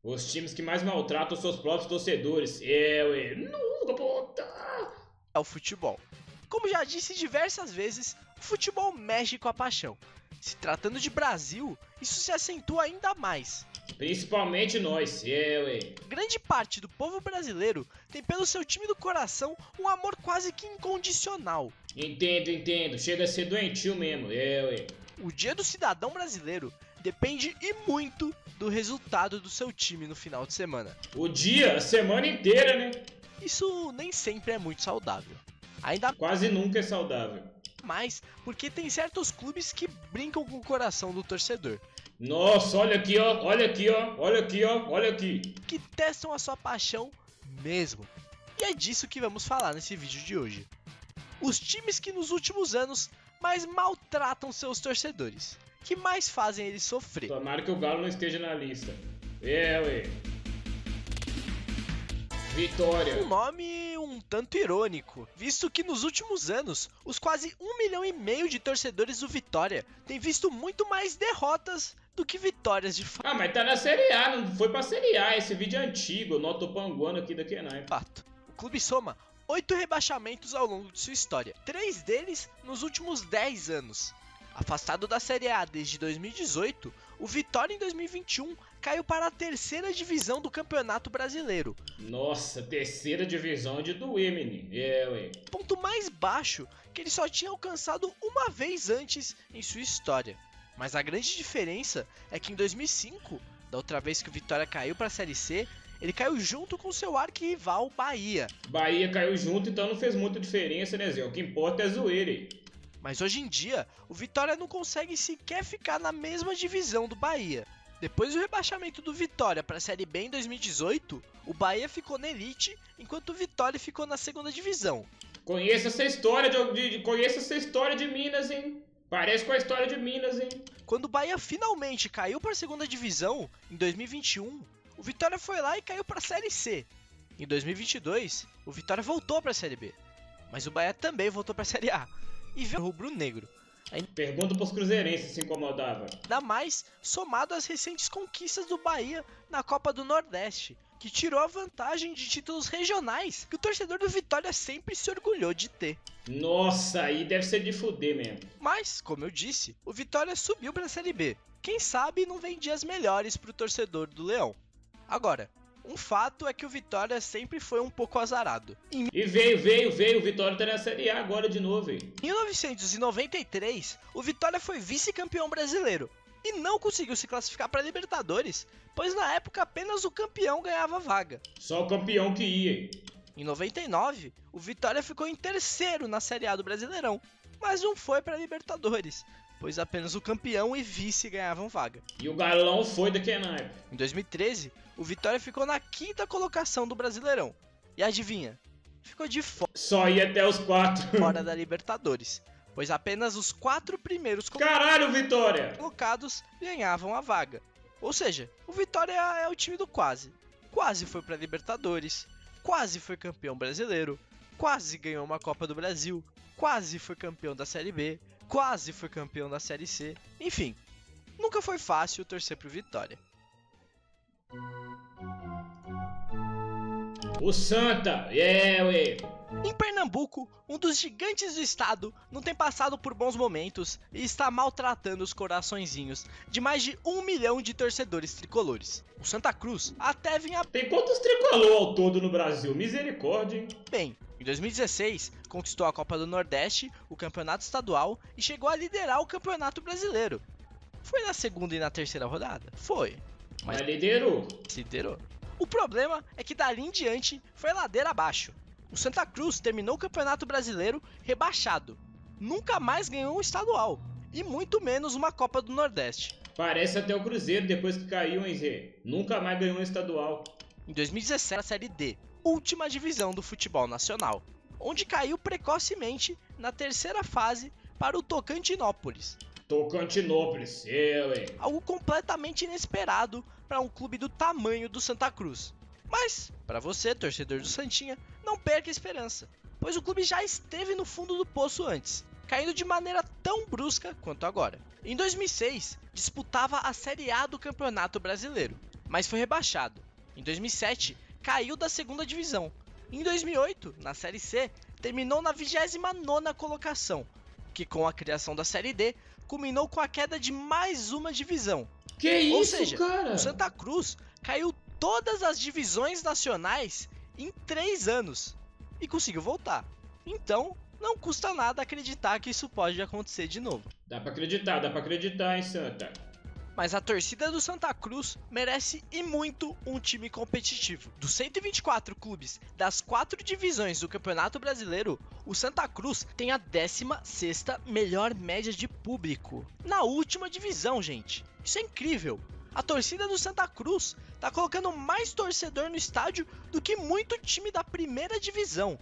Os times que mais maltratam seus próprios torcedores. Eu, nunca, puta! É o futebol. Como já disse diversas vezes, o futebol mexe com a paixão. Se tratando de Brasil, isso se acentua ainda mais. Principalmente nós, Grande parte do povo brasileiro tem pelo seu time do coração um amor quase que incondicional. Entendo. Chega a ser doentio mesmo, O dia do cidadão brasileiro depende e muito do resultado do seu time no final de semana. O dia, a semana inteira, né? Isso nem sempre é muito saudável. Ainda Quase nunca é saudável. mais porque tem certos clubes que brincam com o coração do torcedor, Nossa, olha aqui, ó. Olha aqui, ó. Olha aqui, ó. Olha aqui. que testam a sua paixão mesmo. E é disso que vamos falar nesse vídeo de hoje. Os times que nos últimos anos mais maltratam seus torcedores, que mais fazem eles sofrer. Tomara que o Galo não esteja na lista. Vitória. Um nome um tanto irônico, visto que nos últimos anos, os quase 1,5 milhão de torcedores do Vitória têm visto muito mais derrotas do que vitórias de Ah, mas tá na Série A, não foi pra Série A. Esse vídeo é antigo, eu noto o panguano aqui da Kenai. fato. O clube soma 8 rebaixamentos ao longo de sua história, 3 deles nos últimos 10 anos. Afastado da Série A desde 2018, o Vitória em 2021 caiu para a terceira divisão do Campeonato Brasileiro. Nossa, terceira divisão de doer, menino. Ponto mais baixo que ele só tinha alcançado uma vez antes em sua história. Mas a grande diferença é que em 2005, da outra vez que o Vitória caiu para a Série C, ele caiu junto com seu arquirrival Bahia. Bahia caiu junto, então não fez muita diferença, né, Zé? O que importa é zoeira aí. Mas hoje em dia, o Vitória não consegue sequer ficar na mesma divisão do Bahia. Depois do rebaixamento do Vitória para a Série B em 2018, o Bahia ficou na elite, enquanto o Vitória ficou na segunda divisão. Conheça essa história conheça essa história de Minas, hein? Parece com a história de Minas, hein? Quando o Bahia finalmente caiu para a segunda divisão, em 2021, o Vitória foi lá e caiu para a Série C. Em 2022, o Vitória voltou para a Série B, mas o Bahia também voltou para a Série A. E veio o rubro-negro. Pergunta pros cruzeirenses se incomodava. Ainda mais somado às recentes conquistas do Bahia na Copa do Nordeste, que tirou a vantagem de títulos regionais que o torcedor do Vitória sempre se orgulhou de ter. Nossa, aí deve ser de fuder mesmo. Mas, como eu disse, o Vitória subiu para a Série B. Quem sabe não vem dias melhores para o torcedor do Leão. Agora, um fato é que o Vitória sempre foi um pouco azarado. E veio, o Vitória tá na Série A agora de novo, hein? Em 1993, o Vitória foi vice-campeão brasileiro e não conseguiu se classificar para a Libertadores, pois na época apenas o campeão ganhava vaga. Só o campeão que ia, hein? Em 99, o Vitória ficou em terceiro na Série A do Brasileirão, mas não foi para a Libertadores, pois apenas o campeão e vice ganhavam vaga. E o Galão foi da Kenai. Em 2013, o Vitória ficou na quinta colocação do Brasileirão. E adivinha? Ficou de Só ia até os 4. fora da Libertadores, pois apenas os 4 primeiros Caralho, Vitória! colocados ganhavam a vaga. Ou seja, o Vitória é o time do quase. Quase foi para Libertadores, quase foi campeão brasileiro, quase ganhou uma Copa do Brasil, quase foi campeão da Série B, quase foi campeão da Série C. Enfim, nunca foi fácil torcer pro Vitória. O Santa, Em Pernambuco, um dos gigantes do estado não tem passado por bons momentos e está maltratando os coraçõezinhos de mais de 1 milhão de torcedores tricolores. O Santa Cruz até vinha Tem quantos tricolor ao todo no Brasil? Misericórdia, hein? bem. Em 2016, conquistou a Copa do Nordeste, o Campeonato Estadual e chegou a liderar o Campeonato Brasileiro. Foi na segunda e na terceira rodada? Foi, Mas liderou. se liderou. O problema é que dali em diante foi ladeira abaixo. O Santa Cruz terminou o Campeonato Brasileiro rebaixado. Nunca mais ganhou um estadual, e muito menos uma Copa do Nordeste. Parece até o Cruzeiro depois que caiu, hein, Zé? Nunca mais ganhou um estadual. Em 2017, a Série D, última divisão do futebol nacional, onde caiu precocemente na terceira fase para o Tocantinópolis. Tocantinópolis, Algo completamente inesperado para um clube do tamanho do Santa Cruz. Mas, para você, torcedor do Santinha, não perca a esperança, pois o clube já esteve no fundo do poço antes, caindo de maneira tão brusca quanto agora. Em 2006, disputava a Série A do Campeonato Brasileiro, mas foi rebaixado. Em 2007, caiu da segunda divisão. Em 2008, na Série C, terminou na 29ª colocação, que com a criação da Série D, culminou com a queda de mais uma divisão. Que isso, Ou seja, cara? o Santa Cruz caiu todas as divisões nacionais em 3 anos e conseguiu voltar. Então, não custa nada acreditar que isso pode acontecer de novo. Dá pra acreditar, hein, Santa? Mas a torcida do Santa Cruz merece e muito um time competitivo. Dos 124 clubes das 4 divisões do Campeonato Brasileiro, o Santa Cruz tem a 16ª melhor média de público. Na última divisão, gente. Isso é incrível. A torcida do Santa Cruz tá colocando mais torcedor no estádio do que muito time da primeira divisão.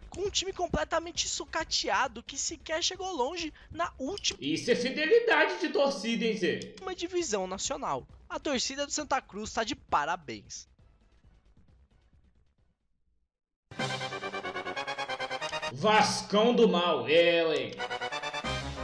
Com um time completamente sucateado que sequer chegou longe na última Isso é fidelidade de torcida, hein, Zé? divisão nacional. A torcida do Santa Cruz tá de parabéns. Vascão do mal, ué.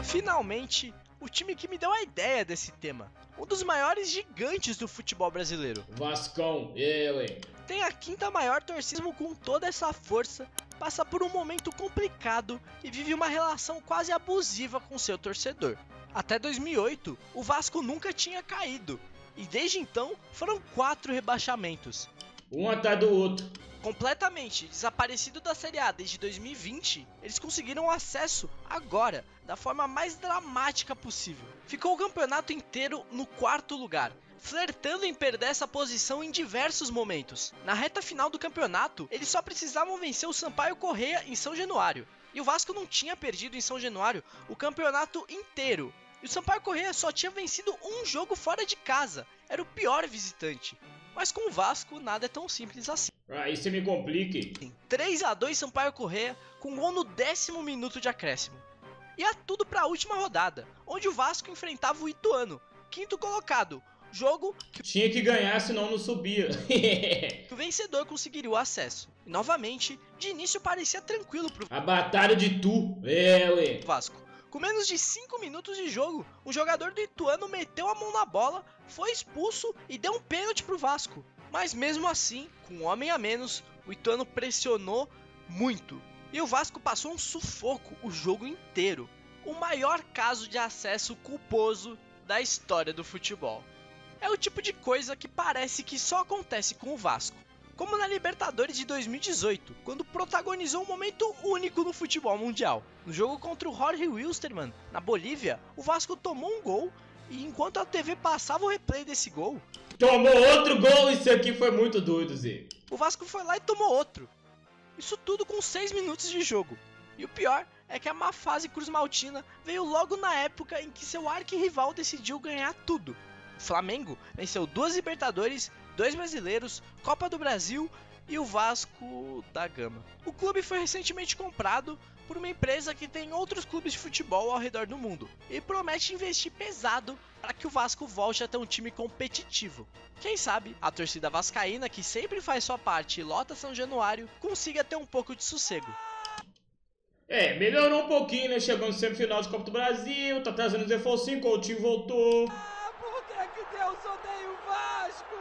Finalmente, o time que me deu a ideia desse tema. Um dos maiores gigantes do futebol brasileiro. Vascão, ué. Tem a 5ª maior torcida com toda essa força, passa por um momento complicado e vive uma relação quase abusiva com seu torcedor. Até 2008, o Vasco nunca tinha caído, e desde então foram 4 rebaixamentos. Um atrás do outro. Completamente desaparecido da Série A desde 2020, eles conseguiram acesso agora, da forma mais dramática possível. Ficou o campeonato inteiro no 4º lugar, flertando em perder essa posição em diversos momentos. Na reta final do campeonato, eles só precisavam vencer o Sampaio Corrêa em São Januário. E o Vasco não tinha perdido em São Januário o campeonato inteiro. E o Sampaio Corrêa só tinha vencido um jogo fora de casa. Era o pior visitante. Mas com o Vasco, nada é tão simples assim. Aí você me complique. 3-2 Sampaio Corrêa, com gol no 10º minuto de acréscimo. E é tudo para a última rodada, onde o Vasco enfrentava o Ituano, 5º colocado. Jogo que Tinha que ganhar, senão não subia. o vencedor conseguiria o acesso. E novamente, de início parecia tranquilo pro A batalha de Tu, ué. Vasco. Com menos de 5 minutos de jogo, o jogador do Ituano meteu a mão na bola, foi expulso e deu um pênalti pro Vasco. Mas mesmo assim, com um homem a menos, o Ituano pressionou muito. E o Vasco passou um sufoco o jogo inteiro. O maior caso de acesso culposo da história do futebol. É o tipo de coisa que parece que só acontece com o Vasco. Como na Libertadores de 2018, quando protagonizou um momento único no futebol mundial. No jogo contra o Jorge Wilstermann, na Bolívia, o Vasco tomou um gol e enquanto a TV passava o replay desse gol, Tomou outro gol, isso aqui foi muito doido, Zé. o Vasco foi lá e tomou outro. Isso tudo com 6 minutos de jogo. E o pior é que a má fase cruzmaltina veio logo na época em que seu arquirrival decidiu ganhar tudo. O Flamengo venceu 2 Libertadores, 2 Brasileiros, Copa do Brasil e o Vasco da Gama. O clube foi recentemente comprado por uma empresa que tem outros clubes de futebol ao redor do mundo e promete investir pesado para que o Vasco volte a ter um time competitivo. Quem sabe a torcida vascaína, que sempre faz sua parte e lota São Januário, consiga ter um pouco de sossego. É, melhorou um pouquinho, né? Chegou no semifinal de Copa do Brasil, tá trazendo o Zé Focinho, Coutinho voltou. Deus odeia o Vasco!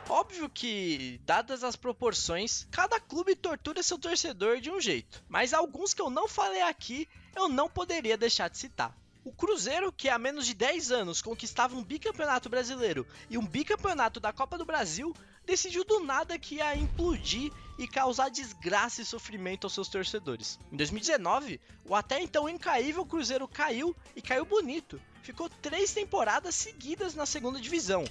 Óbvio que, dadas as proporções, cada clube tortura seu torcedor de um jeito. Mas alguns que eu não falei aqui, eu não poderia deixar de citar. O Cruzeiro, que há menos de 10 anos conquistava um bicampeonato brasileiro e um bicampeonato da Copa do Brasil, decidiu do nada que ia implodir e causar desgraça e sofrimento aos seus torcedores. Em 2019, o até então incaível Cruzeiro caiu e caiu bonito. Ficou 3 temporadas seguidas na segunda divisão.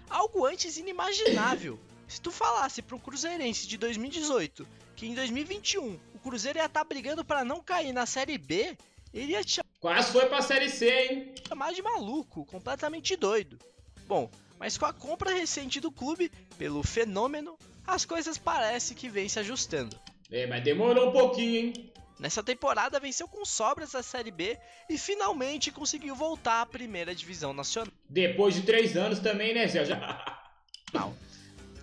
Algo antes inimaginável. Se tu falasse para um cruzeirense de 2018 que em 2021 o Cruzeiro ia estar brigando para não cair na Série B, ele ia te Quase foi pra Série C, hein? chamar de maluco, completamente doido. Bom, mas com a compra recente do clube pelo Fenômeno, as coisas parecem que vêm se ajustando. É, mas demorou um pouquinho, hein? Nessa temporada venceu com sobras a Série B e finalmente conseguiu voltar à primeira divisão nacional. Depois de 3 anos também, né, Zé? Já...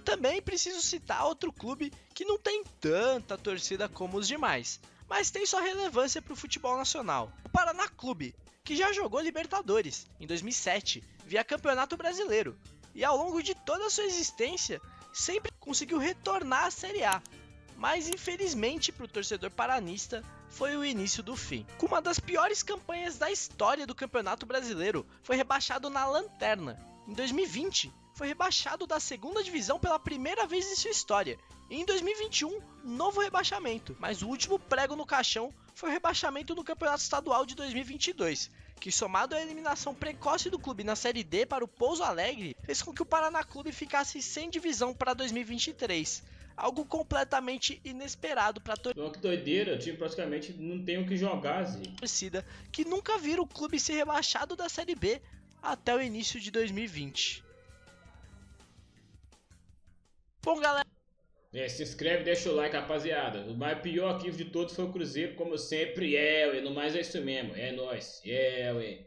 Também preciso citar outro clube que não tem tanta torcida como os demais, mas tem sua relevância para o futebol nacional. O Paraná Clube, que já jogou Libertadores em 2007, via Campeonato Brasileiro, e ao longo de toda a sua existência, sempre conseguiu retornar à Série A. Mas infelizmente para o torcedor paranista, foi o início do fim. Com uma das piores campanhas da história do Campeonato Brasileiro, foi rebaixado na lanterna. Em 2020, foi rebaixado da segunda divisão pela primeira vez em sua história. E em 2021, novo rebaixamento. Mas o último prego no caixão foi o rebaixamento no Campeonato Estadual de 2022, que somado à eliminação precoce do clube na Série D para o Pouso Alegre, fez com que o Paraná Clube ficasse sem divisão para 2023. Algo completamente inesperado para a Que doideira, o time praticamente não tem o que jogar, Zé. Torcida que nunca viram o clube ser rebaixado da Série B até o início de 2020. Bom, galera, se inscreve, deixa o like, rapaziada. O mais pior arquivo de todos foi o Cruzeiro, como sempre. No mais é isso mesmo. É nóis. Ué.